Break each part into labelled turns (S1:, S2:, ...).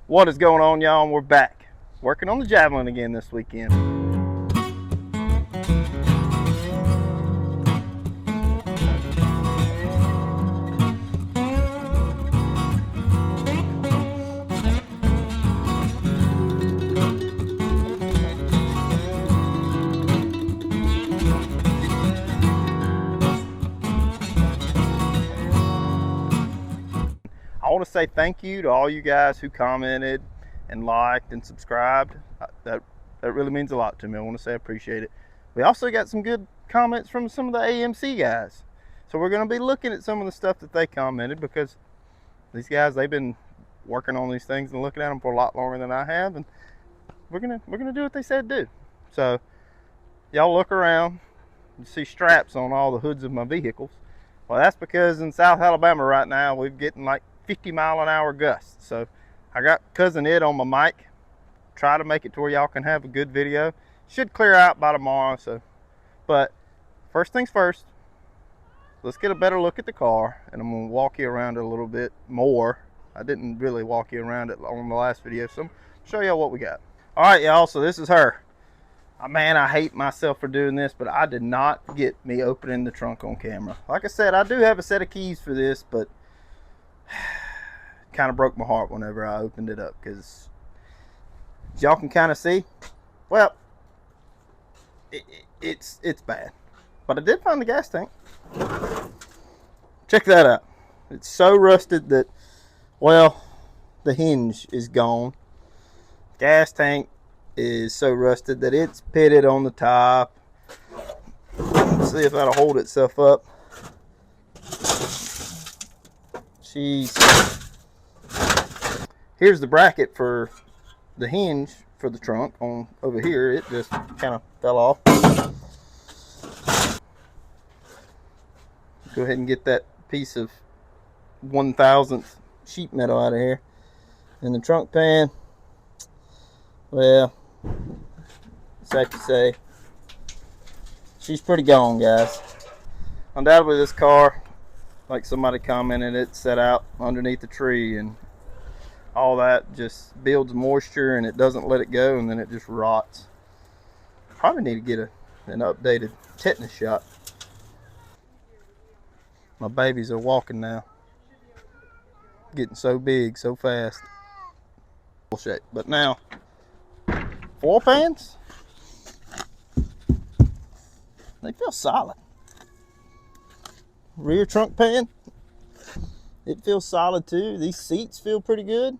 S1: What is going on, y'all? We're back working on the Javelin again this weekend. I want to say thank you to all you guys who commented and liked and subscribed. That really means a lot to me. I want to say I appreciate it. We also got some good comments from some of the AMC guys. So we're going to be looking at some of the stuff that they commented, because these guys, they've been working on these things and looking at them for a lot longer than I have, and we're gonna do what they said do. So y'all look around, you see straps on all the hoods of my vehicles. Well, that's because in South Alabama right now we're getting like 50-mile-an-hour gusts. So I got Cousin Ed on my mic. Try to make it to where y'all can have a good video. Should clear out by tomorrow. So, but first things first, let's get a better look at the car, and I'm gonna walk you around it a little bit more. I didn't really walk you around it on the last video, so I'm gonna show y'all what we got. All right, y'all, so this is her. Man, I hate myself for doing this, but I did not get me opening the trunk on camera. Like I said, I do have a set of keys for this, but kind of broke my heart whenever I opened it up, because y'all can kind of see, well, it's bad. But I did find the gas tank. Check that out. It's so rusted that, well, the hinge is gone. Gas tank is so rusted that it's pitted on the top. Let's see if that'll hold itself up. Here's the bracket for the hinge for the trunk on over here. It just kind of fell off. Go ahead and get that piece of 1,000th sheet metal out of here. And the trunk pan, well, safe to say, she's pretty gone, guys. Undoubtedly this car, like somebody commented, it set out underneath the tree, and all that just builds moisture and it doesn't let it go, and then it just rots. Probably need to get an updated tetanus shot. My babies are walking now. Getting so big so fast. Bullshit. But now, foil pans, they feel solid. Rear trunk pan, it feels solid too. These seats feel pretty good.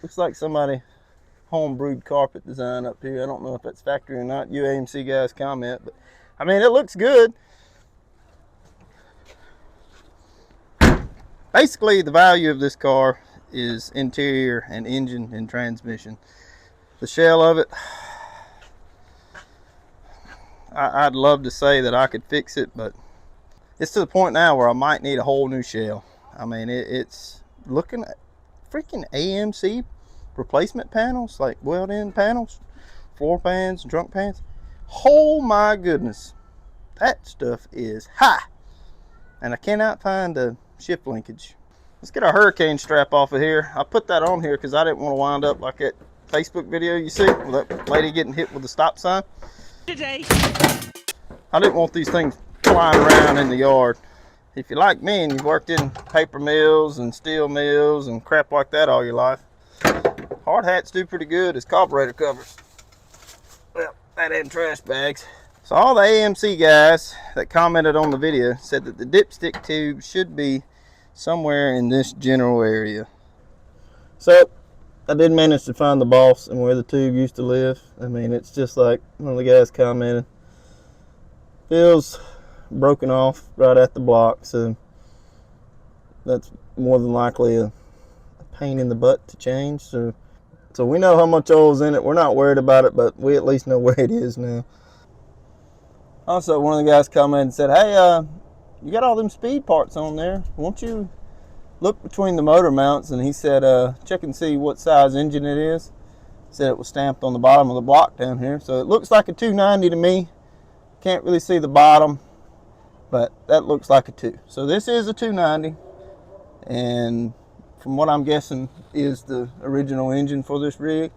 S1: Looks like somebody homebrewed carpet design up here. I don't know if that's factory or not. You AMC guys comment, but I mean, it looks good. Basically, the value of this car is interior and engine and transmission. The shell of it, I'd love to say that I could fix it, but it's to the point now where I might need a whole new shell. I mean, it's looking at freaking AMC replacement panels, like weld-in panels, floor pans and trunk pans. Oh my goodness, that stuff is high, and I cannot find a shift linkage. Let's get our hurricane strap off of here. I put that on here because I didn't want to wind up like that Facebook video you see with that lady getting hit with the stop sign. Today, I didn't want these things flying around in the yard. If you're like me and you've worked in paper mills and steel mills and crap like that all your life, hard hats do pretty good as carburetor covers. Well, that and trash bags. So all the AMC guys that commented on the video said that the dipstick tube should be somewhere in this general area. So I did manage to find the boss and where the tube used to live. I mean, it's just like one of the guys commented. Feels broken off right at the block, so that's more than likely a pain in the butt to change. So we know how much oil's in it. We're not worried about it, but we at least know where it is now. Also, one of the guys commented and said, hey, you got all them speed parts on there. Won't you look between the motor mounts? And he said, check and see what size engine it is. Said it was stamped on the bottom of the block down here. So it looks like a 290 to me. Can't really see the bottom, but that looks like a 2. So this is a 290. And from what I'm guessing is the original engine for this rig.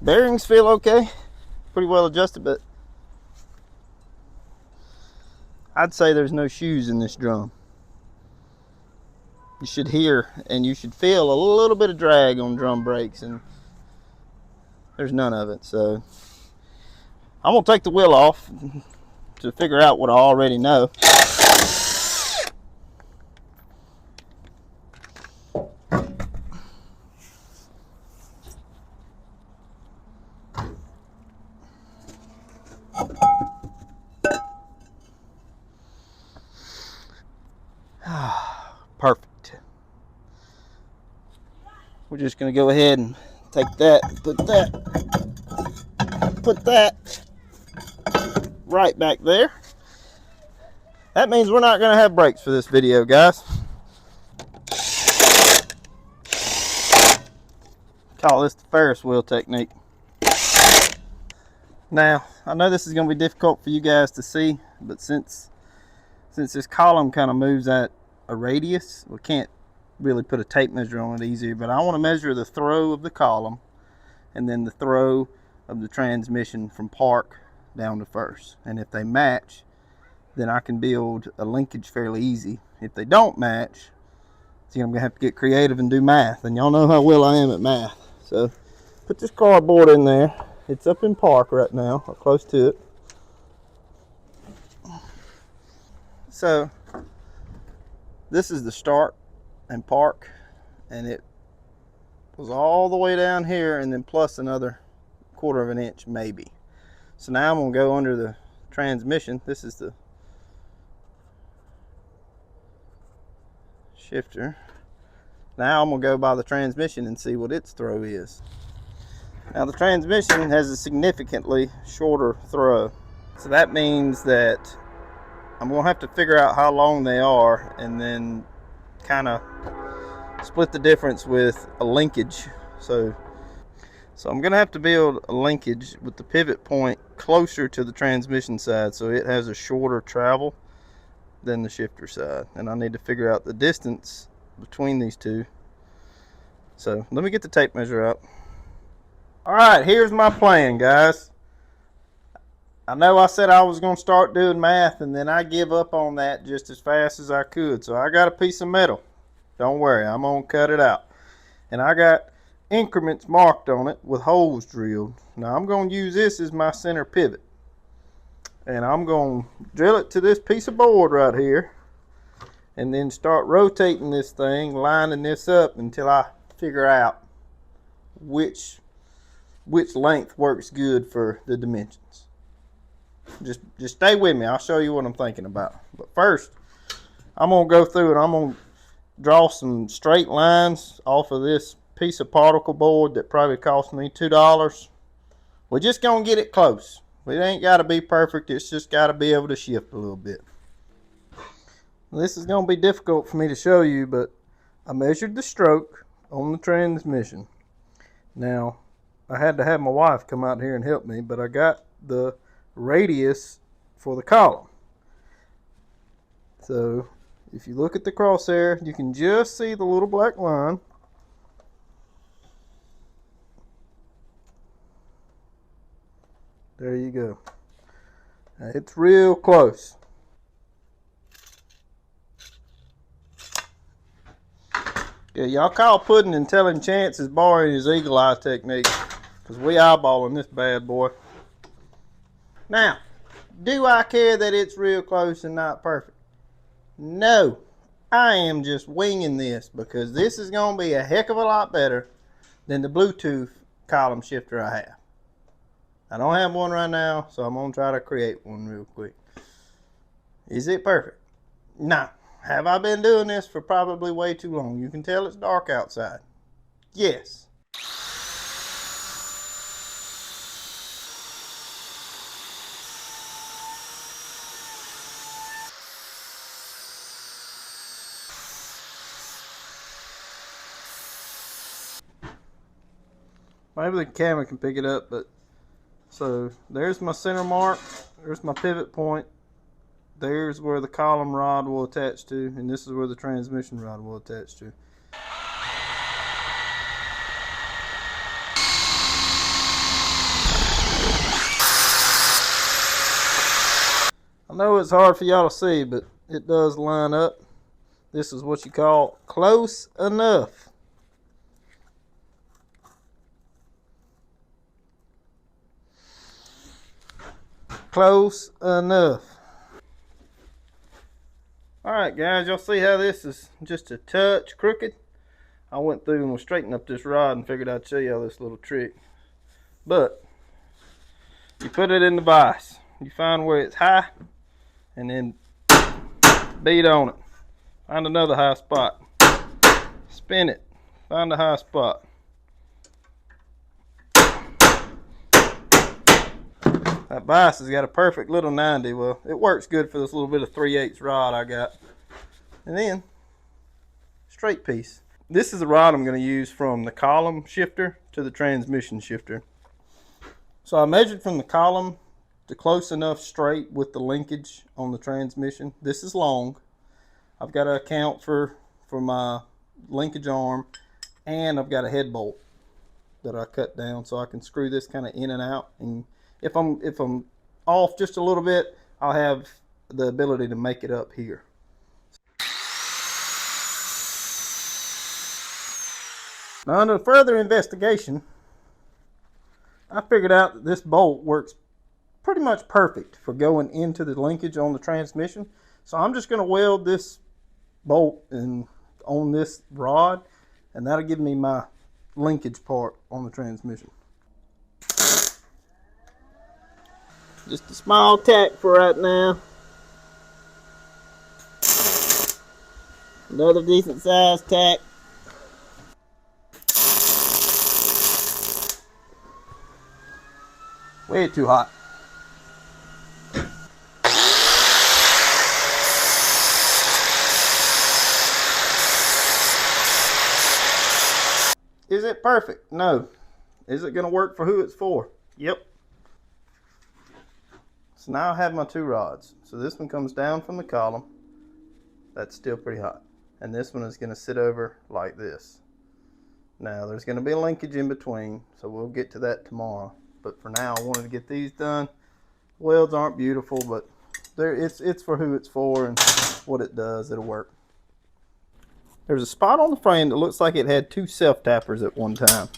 S1: Bearings feel okay, pretty well adjusted, but I'd say there's no shoes in this drum. You should hear and you should feel a little bit of drag on drum brakes, and there's none of it. So I'm gonna take the wheel off to figure out what I already know. Perfect. We're just gonna go ahead and take that, put that right back there. That means we're not gonna have brakes for this video, guys. Call this the Ferris wheel technique. Now, I know this is gonna be difficult for you guys to see, but since this column kind of moves at a radius, we can't really put a tape measure on it easier, but I want to measure the throw of the column and then the throw of the transmission from park down to first, and if they match, then I can build a linkage fairly easy. If they don't match, see, I'm gonna have to get creative and do math, and y'all know how well I am at math. So put this cardboard in there. It's up in park right now, or close to it. So this is the start and park, and it was all the way down here and then plus another 1/4 of an inch maybe. So now I'm gonna go under the transmission. This is the shifter. Now I'm gonna go by the transmission and see what its throw is. Now the transmission has a significantly shorter throw, so that means that I'm gonna have to figure out how long they are and then kind of split the difference with a linkage. So I'm gonna have to build a linkage with the pivot point closer to the transmission side, so it has a shorter travel than the shifter side, and I need to figure out the distance between these two. So let me get the tape measure up. All right, here's my plan, guys. I know I said I was going to start doing math, and then I give up on that just as fast as I could. So I got a piece of metal. Don't worry, I'm going to cut it out. And I got increments marked on it with holes drilled. Now I'm going to use this as my center pivot. And I'm going to drill it to this piece of board right here. And then start rotating this thing, lining this up until I figure out which length works good for the dimensions. Just stay with me. I'll show you what I'm thinking about. But first, I'm going to go through and I'm going to draw some straight lines off of this piece of particle board that probably cost me $2. We're just going to get it close. It ain't got to be perfect. It's just got to be able to shift a little bit. This is going to be difficult for me to show you, but I measured the stroke on the transmission. Now, I had to have my wife come out here and help me, but I got the radius for the column. So if you look at the crosshair, you can just see the little black line. There you go. Now, it's real close. Yeah, y'all call pudding and telling Chance is borrowing his eagle eye technique, because we eyeballing this bad boy. Now, do I care that it's real close and not perfect? No, I am just winging this because this is going to be a heck of a lot better than the Bluetooth column shifter I have. I don't have one right now, so I'm going to try to create one real quick. Is it perfect? No. Have I been doing this for probably way too long? You can tell it's dark outside. Yes. Maybe the camera can pick it up, but so there's my center mark, there's my pivot point, there's where the column rod will attach to, and this is where the transmission rod will attach to. know it's hard for y'all to see, but it does line up. This is what you call close enough. Close enough. Alright guys, y'all see how this is just a touch crooked? I went through and was straightening up this rod and figured I'd show y'all this little trick. But you put it in the vise. You find where it's high and then beat on it. Find another high spot. Spin it. Find a high spot. That vise has got a perfect little 90. Well, it works good for this little bit of 3/8 rod I got. And then, straight piece. This is the rod I'm going to use from the column shifter to the transmission shifter. So I measured from the column to close enough straight with the linkage on the transmission. This is long. I've got to account for my linkage arm, and I've got a head bolt that I cut down so I can screw this kind of in and out. And if I'm off just a little bit, I'll have the ability to make it up here. Now, under further investigation, I figured out that this bolt works pretty much perfect for going into the linkage on the transmission. So I'm just going to weld this bolt on this rod, and that'll give me my linkage part on the transmission. Just a small tack for right now. Another decent sized tack. Way too hot. Is it perfect? No. Is it going to work for who it's for? Yep. So now I have my two rods. So this one comes down from the column. That's still pretty hot. And this one is going to sit over like this. Now there's going to be a linkage in between, so we'll get to that tomorrow. But for now, I wanted to get these done. Welds aren't beautiful, but it's for who it's for and what it does. It'll work. There's a spot on the frame that looks like it had two self-tappers at one time.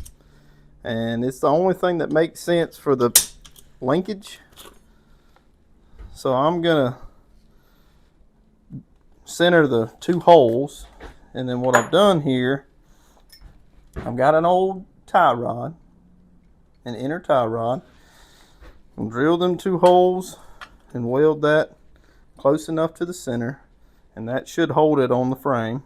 S1: And it's the only thing that makes sense for the linkage. So I'm going to center the two holes. And then what I've done here, I've got an old tie rod, an inner tie rod. I'll drill them two holes and weld that close enough to the center. And that should hold it on the frame.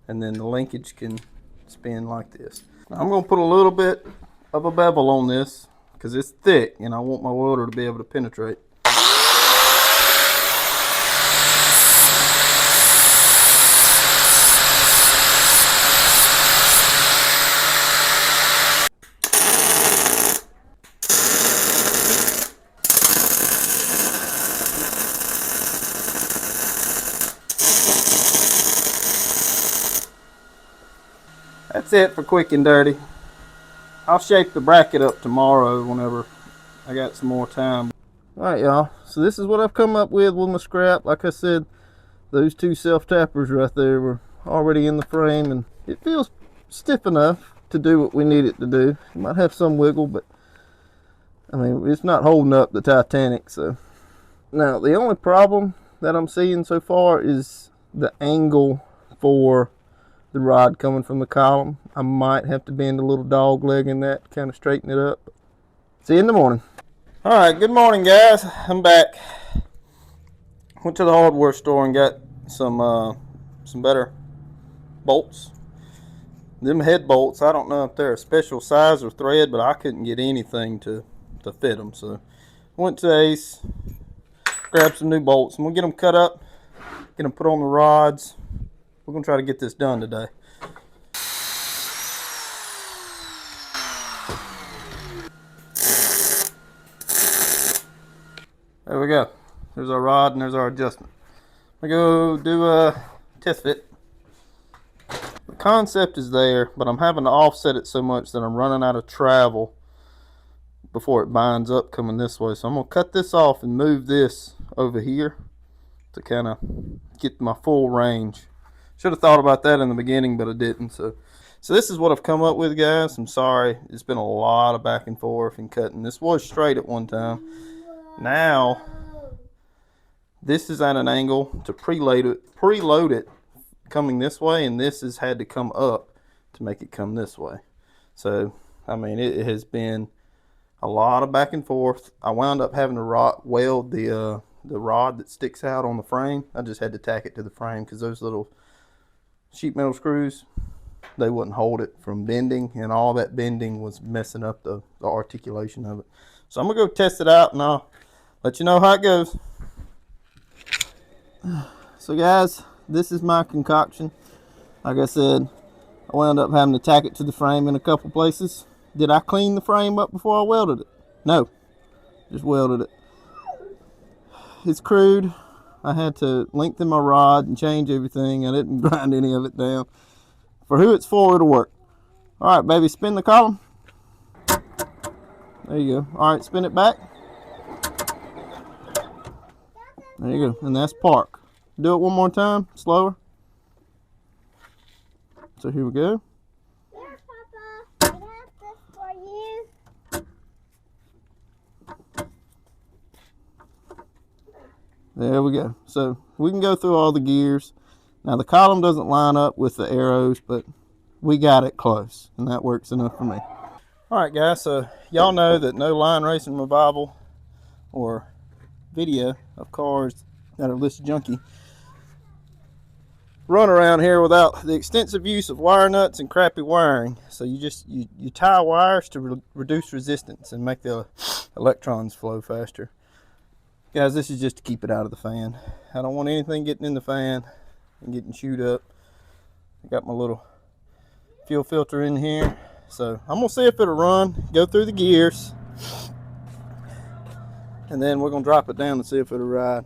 S1: And then the linkage can spin like this. Now I'm going to put a little bit of a bevel on this because it's thick and I want my welder to be able to penetrate. That's it for quick and dirty. I'll shape the bracket up tomorrow whenever I got some more time. Alright y'all, so this is what I've come up with my scrap. Like I said, those two self-tappers right there were already in the frame and it feels stiff enough to do what we need it to do. It might have some wiggle, but I mean, it's not holding up the Titanic. So now the only problem that I'm seeing so far is the angle for the rod coming from the column. I might have to bend a little dog leg in that to kind of straighten it up. See you in the morning. All right, good morning guys. I'm back. Went to the hardware store and got some better bolts. Them head bolts, I don't know if they're a special size or thread, but I couldn't get anything to fit them. So went to Ace, grabbed some new bolts, and we'll get them cut up, get them put on the rods. We're going to try to get this done today. There we go. There's our rod and there's our adjustment. We go do a test fit. The concept is there, but I'm having to offset it so much that I'm running out of travel before it binds up coming this way. So I'm going to cut this off and move this over here to kind of get my full range. Should have thought about that in the beginning, but I didn't. So this is what I've come up with, guys. I'm sorry. It's been a lot of back and forth and cutting. This was straight at one time. Now, this is at an angle to preload it coming this way, and this has had to come up to make it come this way. So, I mean, it has been a lot of back and forth. I wound up having to weld the rod that sticks out on the frame. I just had to tack it to the frame because those little sheet metal screws, they wouldn't hold it from bending, and all that bending was messing up the articulation of it. So I'm gonna go test it out and I'll let you know how it goes. So guys, this is my concoction. Like I said, I wound up having to tack it to the frame in a couple places. Did I clean the frame up before I welded it? No, just welded it. It's crude. I had to lengthen my rod and change everything. I didn't grind any of it down. For who it's for, it'll work. All right, baby, spin the column. There you go. All right, spin it back. There you go, and that's park. Do it one more time, slower. So here we go.
S2: Here, Papa, I have this for you.
S1: There we go. So we can go through all the gears. Now the column doesn't line up with the arrows, but we got it close, and that works enough for me. All right, guys, so y'all know that no line racing revival or video of cars that are this junky run around here without the extensive use of wire nuts and crappy wiring. So you tie wires to reduce resistance and make the electrons flow faster. Guys, this is just to keep it out of the fan. I don't want anything getting in the fan and getting chewed up. I got my little fuel filter in here. So I'm gonna see if it'll run, go through the gears, and then we're gonna drop it down and see if it'll ride.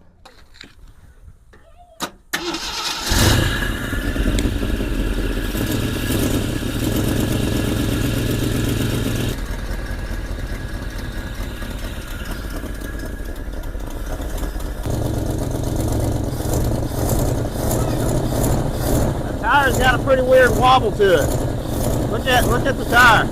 S1: Tire's got a pretty weird wobble to it. Look at the tire.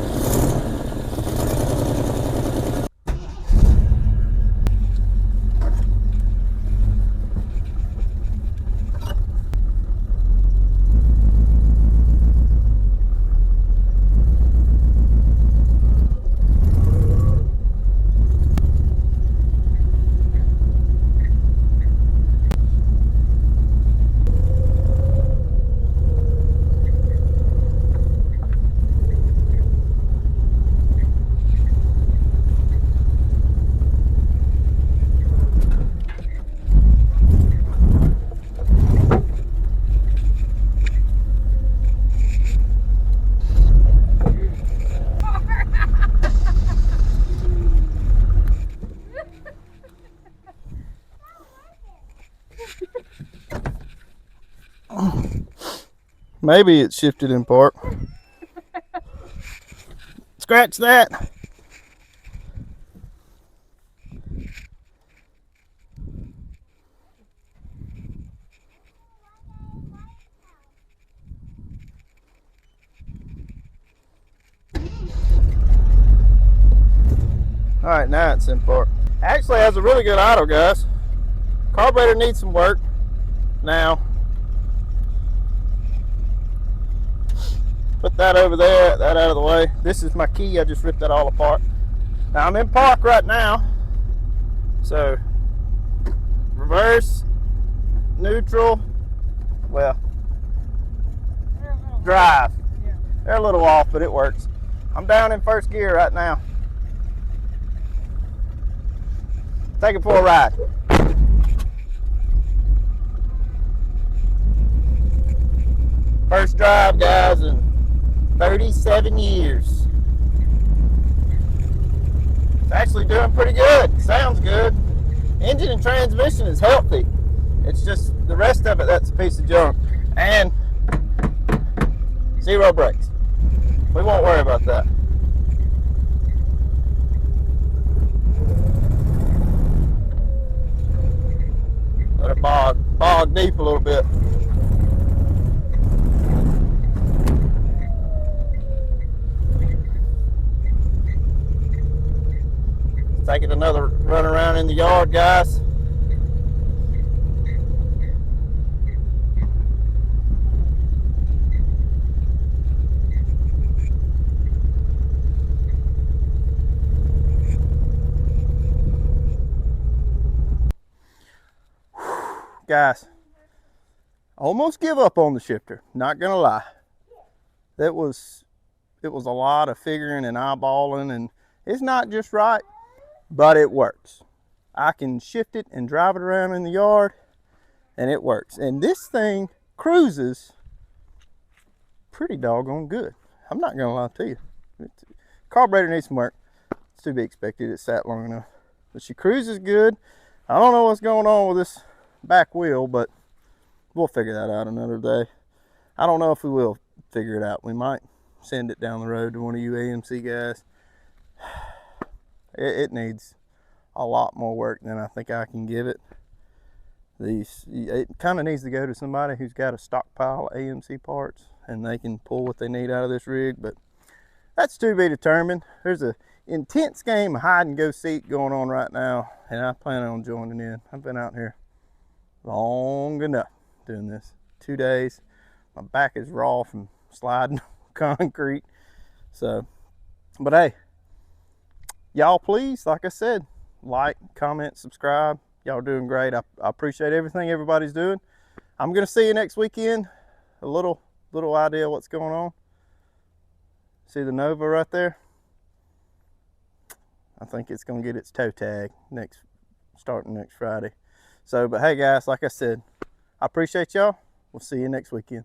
S1: Maybe it's shifted in park. Scratch that. All right, now it's in park. Actually has a really good idle, guys. Carburetor needs some work now. Put that over there, that out of the way. This is my key, I just ripped that all apart. Now I'm in park right now. So, reverse, neutral, well, drive. They're a little off, but it works. I'm down in first gear right now. Take it for a ride. First drive, guys, in 37 years. It's actually doing pretty good. Sounds good. Engine and transmission is healthy. It's just the rest of it that's a piece of junk. And zero brakes. We won't worry about that. deep a little bit. Taking another run around in the yard, guys. Guys, almost give up on the shifter, not gonna lie. It was a lot of figuring and eyeballing, and it's not just right, but it works. I can shift it and drive it around in the yard, and it works. And this thing cruises pretty doggone good. I'm not gonna lie to you. Carburetor needs some work. It's to be expected. It sat long enough, but she cruises good. I don't know what's going on with this back wheel, but we'll figure that out another day. I don't know if we will figure it out. We might send it down the road to one of you AMC guys. It needs a lot more work than I think I can give it. It kind of needs to go to somebody who's got a stockpile of AMC parts and they can pull what they need out of this rig, but that's to be determined. There's a intense game of hide and go seek going on right now, and I plan on joining in. I've been out here long enough doing this. 2 days. My back is raw from sliding concrete. So, but hey, y'all please, like I said, like, comment, subscribe. Y'all doing great. I appreciate everything everybody's doing. I'm gonna see you next weekend. A little idea what's going on. See the Nova right there? I think it's gonna get its toe tag starting next Friday. So, but hey guys, like I said, I appreciate y'all. We'll see you next weekend.